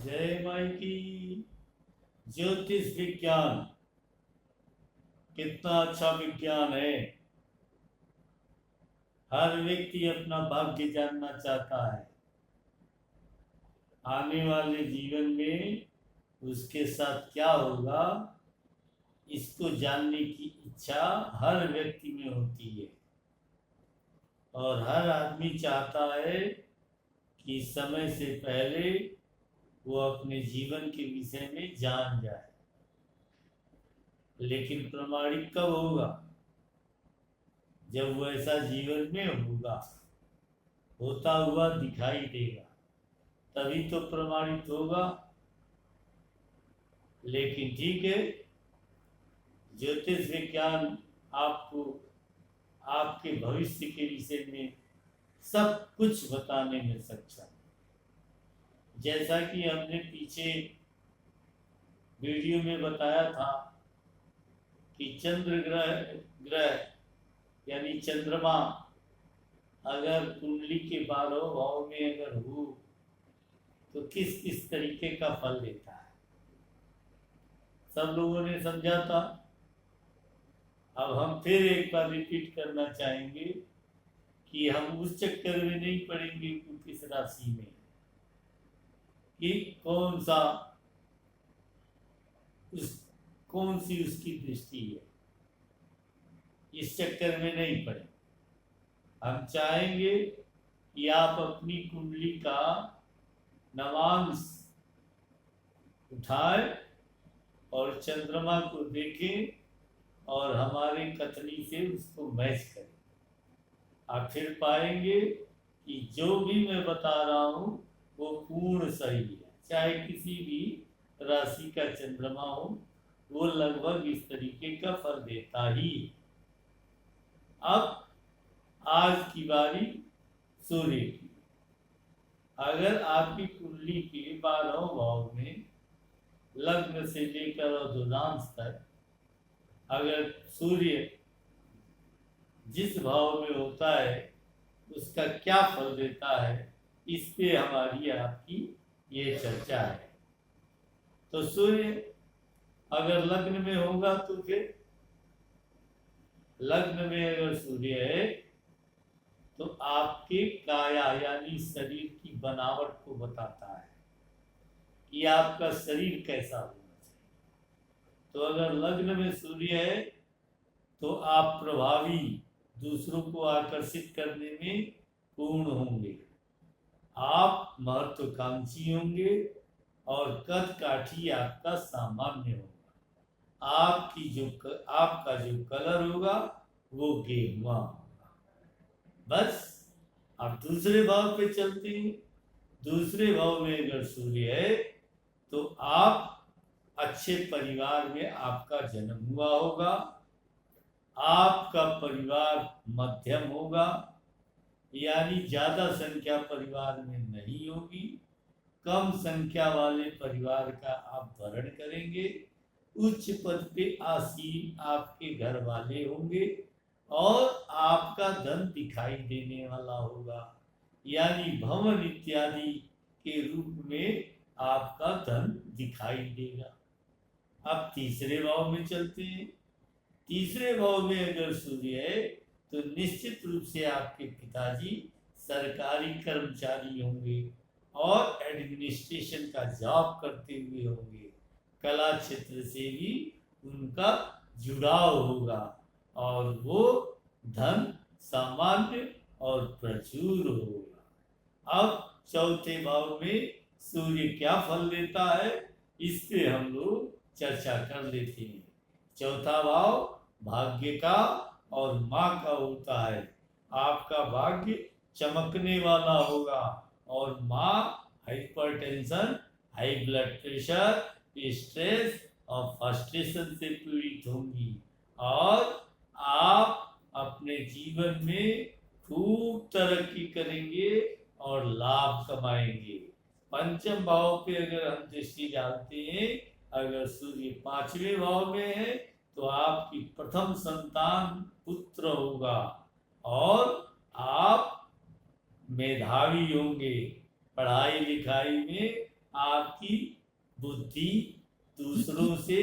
जय माई की। ज्योतिष विज्ञान कितना अच्छा विज्ञान है। हर व्यक्ति अपना भाग्य जानना चाहता है। आने वाले जीवन में उसके साथ क्या होगा, इसको जानने की इच्छा हर व्यक्ति में होती है। और हर आदमी चाहता है कि समय से पहले वो अपने जीवन के विषय में जान जाए। लेकिन प्रमाणिक कब होगा? जब वो ऐसा जीवन में होगा, होता हुआ दिखाई देगा, तभी तो प्रमाणित होगा। लेकिन ठीक है, ज्योतिष विज्ञान आपको आपके भविष्य के विषय में सब कुछ बताने में सक्षम है। जैसा कि हमने पीछे वीडियो में बताया था कि चंद्र ग्रह ग्रह यानी चंद्रमा अगर कुंडली के 12 भाव में अगर हो तो किस किस तरीके का फल देता है, सब लोगों ने समझा था। अब हम फिर एक बार रिपीट करना चाहेंगे कि हम उस चक्कर में नहीं पड़ेंगे कि किस राशि में कि उस कौन सी उसकी दृष्टि है, इस चक्कर में नहीं पड़े। हम चाहेंगे कि आप अपनी कुंडली का नवांश उठाए और चंद्रमा को देखें और हमारे कथनी से उसको मैच करें। आप फिर पाएंगे कि जो भी मैं बता रहा हूँ वो पूर्ण सही है। चाहे किसी भी राशि का चंद्रमा हो, वो लगभग इस तरीके का फल देता ही। अब आज की बारी सूर्य की। अगर आपकी कुंडली के 12 भाव में लग्न से लेकर और द्वादश तक अगर सूर्य जिस भाव में होता है उसका क्या फल देता है, इस पे हमारी आपकी ये चर्चा है। तो सूर्य अगर लग्न में होगा तो फिर लग्न में अगर सूर्य है तो आपके काया यानी शरीर की बनावट को बताता है कि आपका शरीर कैसा होना चाहिए। तो अगर लग्न में सूर्य है तो आप प्रभावी, दूसरों को आकर्षित करने में पूर्ण होंगे, आप महत्वाकांक्षी होंगे और कद काठी आपका सामान्य होगा। आपका जो कलर होगा वो गेरुआ होगा। बस अब दूसरे भाव पे चलते हैं। दूसरे भाव में अगर सूर्य है तो आप अच्छे परिवार में आपका जन्म हुआ होगा, आपका परिवार मध्यम होगा, यानी ज्यादा संख्या परिवार में नहीं होगी, कम संख्या वाले परिवार का आप वर्ण करेंगे, उच्च पद पे आसीन आपके घर वाले होंगे और आपका धन दिखाई देने वाला होगा, यानी भवन इत्यादि के रूप में आपका धन दिखाई देगा। अब तीसरे भाव में चलते हैं। तीसरे भाव में अगर सूर्य है तो निश्चित रूप से आपके पिताजी सरकारी कर्मचारी होंगे और एडमिनिस्ट्रेशन का जॉब करते हुए होंगे, कला क्षेत्र से भी उनका जुड़ाव होगा और वो धन सामान्य और प्रचुर होगा। अब चौथे भाव में सूर्य क्या फल देता है, इस पे हम लोग चर्चा कर लेते हैं। चौथा भाव भाग्य का और माँ का होता है। आपका भाग्य चमकने वाला होगा और माँ hypertension, high blood pressure, stress और फ्रस्ट्रेशन से पीड़ित होंगी और आप अपने जीवन में खूब तरक्की करेंगे और लाभ कमाएंगे। पंचम भाव पे अगर हम दृष्टि डालते हैं, अगर सूर्य 5वें भाव में है तो आपकी प्रथम संतान पुत्र होगा और आप मेधावी होंगे, पढ़ाई लिखाई में आपकी बुद्धि दूसरों से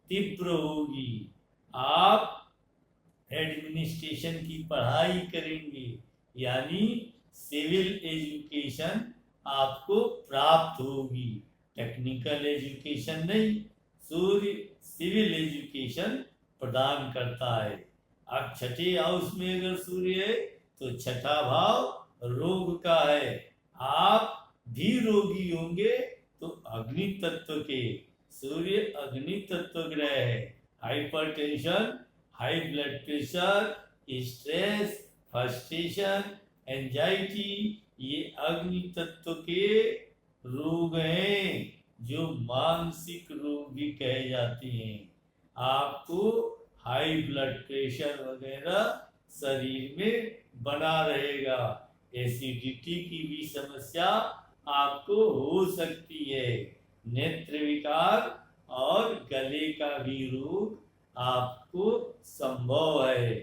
तीव्र होगी। आप एडमिनिस्ट्रेशन की पढ़ाई करेंगे, यानी सिविल एजुकेशन आपको प्राप्त होगी, टेक्निकल एजुकेशन नहीं। सूर्य सिविल एजुकेशन प्रदान करता है। अब छठे हाउस में अगर सूर्य है तो छठा भाव रोग का है। आप भी रोगी होंगे तो अग्नि तत्व के, सूर्य अग्नि तत्व ग्रह है। Hypertension, high blood pressure, stress, frustration, anxiety, ये अग्नि तत्व के रोग हैं, जो मानसिक रोग भी कहे जाते हैं। आपको हाई ब्लड प्रेशर वगैरह शरीर में बना रहेगा। एसिडिटी की भी समस्या आपको हो सकती है। नेत्र विकार और गले का भी रोग आपको संभव है।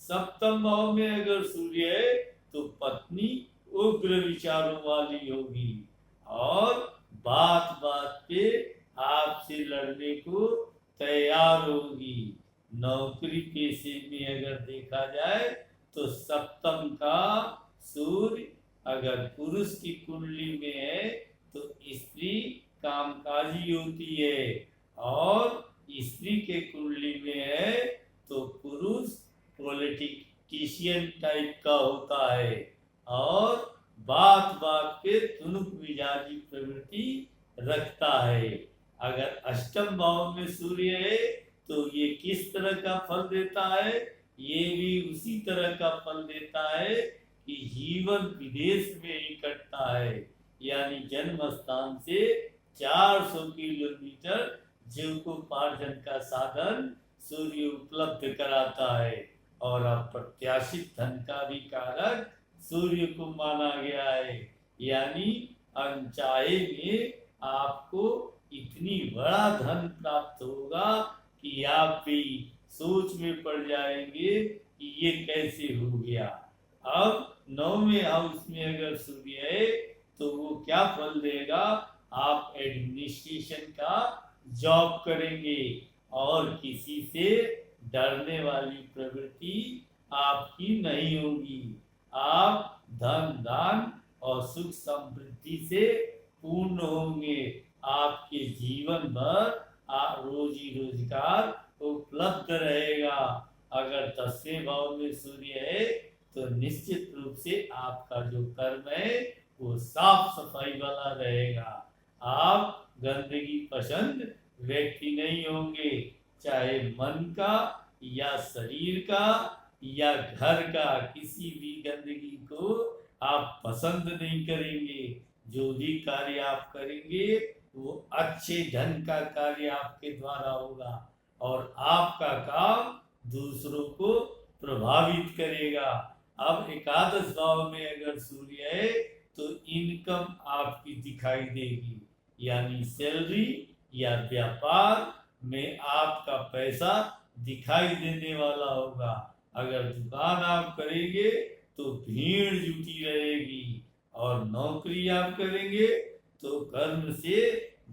सप्तम भाव में अगर सूर्य है तो पत्नी उग्र विचारों वाली होगी और बात बात पे आपसे लड़ने को तैयार होगी। नौकरी पेशे में अगर देखा जाए तो सप्तम का सूर्य अगर पुरुष की कुंडली में है तो स्त्री कामकाजी होती है, और स्त्री के कुंडली में है तो पुरुष पॉलिटिशियन टाइप का होता है और बात बात पे तुनुक मिजाजी प्रवृत्ति रखता है। अगर अष्टम भाव में सूर्य है तो ये किस तरह का फल देता है? ये भी उसी तरह का फल देता है कि जीवन विदेश में ही कटता है, यानी जन्म स्थान से 400 किलोमीटर जीविकोपार्जन का साधन सूर्य उपलब्ध कराता है। और अप्रत्याशित धन का भी कारक सूर्य को माना गया है, यानी अनचाहे में आपको इतनी बड़ा धन प्राप्त होगा कि आप भी सोच में पड़ जाएंगे कि ये कैसे हो गया। अब 9वें हाउस में अगर सूर्य है तो वो क्या फल देगा? आप एडमिनिस्ट्रेशन का जॉब करेंगे और किसी से डरने वाली प्रवृत्ति आपकी नहीं होगी। आप धन दान और सुख समृद्धि से पूर्ण होंगे। आपके जीवन भर रोजी रोजगार उपलब्ध रहेगा। अगर 10वें भाव में सूर्य है तो निश्चित रूप से आपका जो कर्म है वो साफ सफाई वाला रहेगा। आप गंदगी पसंद व्यक्ति नहीं होंगे, चाहे मन का या शरीर का या घर का, किसी भी गंदगी को आप पसंद नहीं करेंगे। जो भी कार्य आप करेंगे वो अच्छे ढंग का कार्य आपके द्वारा होगा और आपका काम दूसरों को प्रभावित करेगा। अब एकादश भाव में अगर सूर्य है तो इनकम आपकी दिखाई देगी, यानी सैलरी या व्यापार में आपका पैसा दिखाई देने वाला होगा। अगर दुकान आप करेंगे तो भीड़ जुटी रहेगी, और नौकरी आप करेंगे तो कर्म से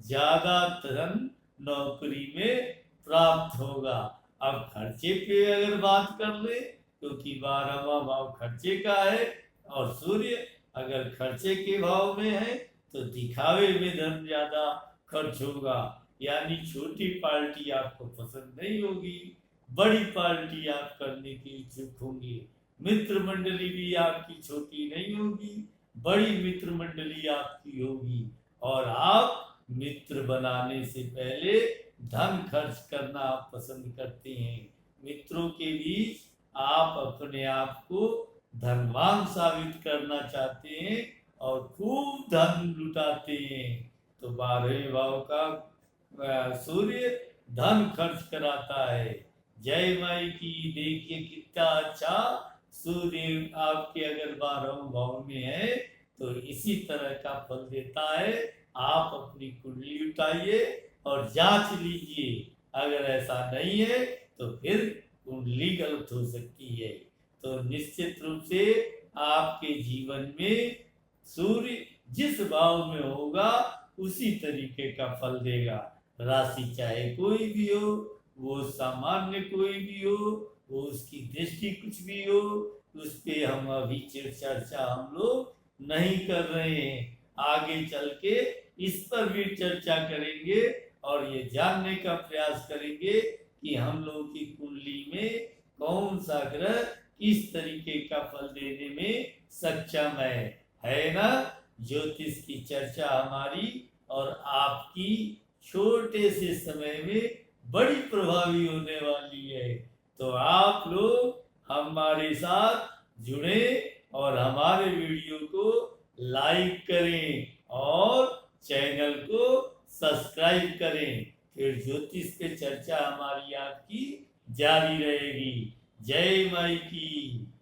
ज्यादा धन नौकरी में प्राप्त होगा। अब खर्चे पे अगर बात कर ले, क्योंकि 12वां भाव खर्चे का है और सूर्य अगर खर्चे के भाव में है तो दिखावे में धन ज्यादा खर्च होगा, यानी छोटी पार्टी आपको पसंद नहीं होगी, बड़ी पार्टी आप करने की इच्छुक होंगे। मित्र मंडली भी आपकी छोटी नहीं होगी, बड़ी मित्र मंडली आपकी होगी, और आप मित्र बनाने से पहले धन खर्च करना आप पसंद करते हैं। मित्रों के बीच आप अपने आप को धनवान साबित करना चाहते हैं और खूब धन लुटाते हैं। तो 12वें भाव का सूर्य धन खर्च कराता है। जय माई की, देखिए कितना अच्छा सूर्य आपके अगर 12वें भाव में है तो इसी तरह का फल देता है। आप अपनी कुंडली उठाइए और जांच लीजिए, अगर ऐसा नहीं है तो फिर कुंडली गलत हो सकती है। तो निश्चित रूप से आपके जीवन में सूर्य जिस भाव में होगा उसी तरीके का फल देगा। राशि चाहे कोई भी हो, वो सामान्य कोई भी हो, वो उसकी दृष्टि कुछ भी हो, उस पे हम अभी चर्चा हम लोग नहीं कर रहे हैं। आगे चल के इस पर भी चर्चा करेंगे और ये जानने का प्रयास करेंगे कि हम लोगों की कुंडली में कौन सा ग्रह किस तरीके का फल देने में सक्षम है ना। ज्योतिष की चर्चा हमारी और आपकी छोटे से समय में बड़ी प्रभावी होने वाली है। तो आप लोग हमारे साथ जुड़े और हमारे वीडियो को लाइक करें और चैनल को सब्सक्राइब करें। फिर ज्योतिष पे चर्चा हमारी आपकी जारी रहेगी। जय माई की।